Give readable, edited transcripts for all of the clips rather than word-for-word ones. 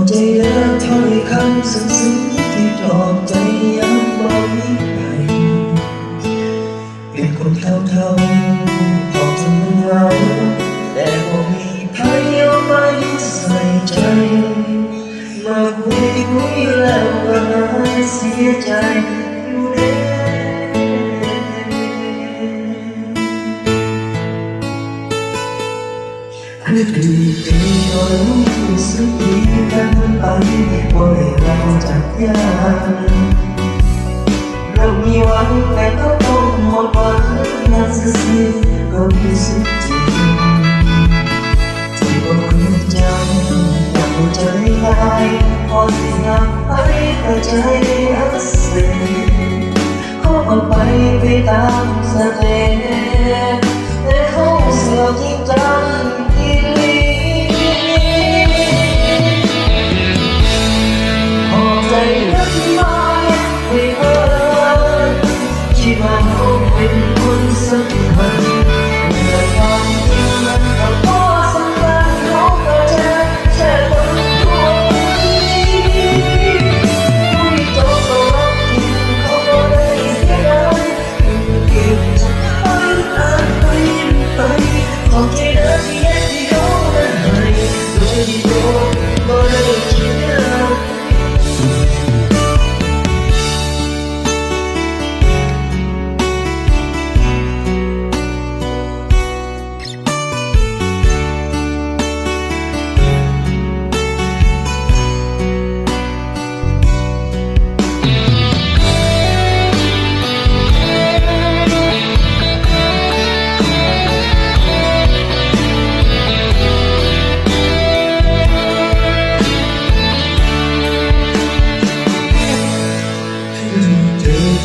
ใจเดินถ้อยคำซึ้งๆที่ปลอบใจย้ำบอกนี้ไปเป็นคนเท่าๆพอจนมันเหงาแต่บ่มีใครเอาไปใส่ใจมาคุยแล้วก็หายเสียใจอยู่เด้นึกดีก็รู้สึกดีกันไปว่าเราจากยากเรามีหวังแต่ก็ต้องหมดหวังนั่นสิก็รู้สึกจริงที่บอกคุณจำแต่หัวใจง่ายพอสิงับไปก็ใจอักเสบขอเอาไปตามสเต็ปแต่เขาเสือกที่จังคิดว่าเขาเป็นคนสำคัญแต่ความจริงมันก็พอสำคัญเขาก็แค่คนทั่วไปผู้ที่โตก็รักจริงเขาก็ได้เสียดายเก็บจะให้อ่านไปขอบใจเด้อที่แยกที่เขาได้ให้โดยที่โตก็ได้คิดได้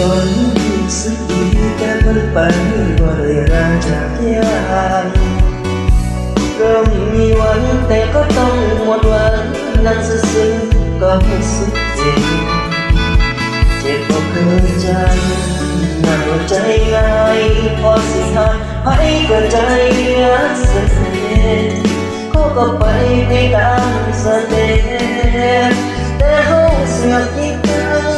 ตอนรู้สึกดีแต่มันไปว่าเลยราจากยานเริ่มมีหวังแต่ก็ต้องหมดหวังนั่นซึ้งก็รู้สึกเจ็บก็เคยจำน่าใจง่ายพอสิหักให้ก็ใจอักเสบก็ไปตามสเต็ปแต่เขาเสือกที่กัน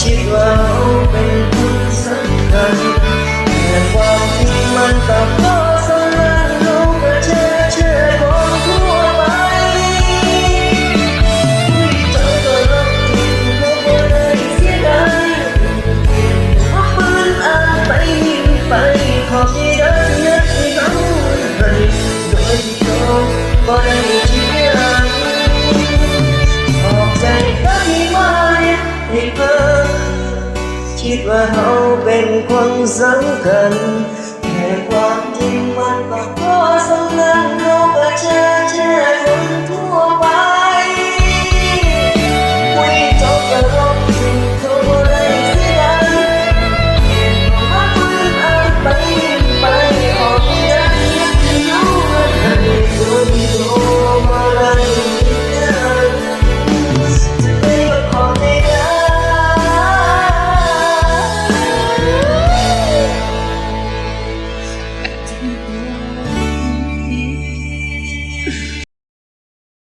คิดว่าเขาเป็นคนสำคัญแต่ความจริงมันก็พอสำคัญเขาก็แค่คนทั่วไปผู้ที่เจอก็รักจริงเขาก็ได้เสียดายเพราะมันอ่านไปขอบใจเด้อที่ให้เขาให้โดยที่เขาก็ได้คิดได้ขอบใจเด้อที่มาให้เพิ่มคิดว่าเขาเป็นคนสำคัญ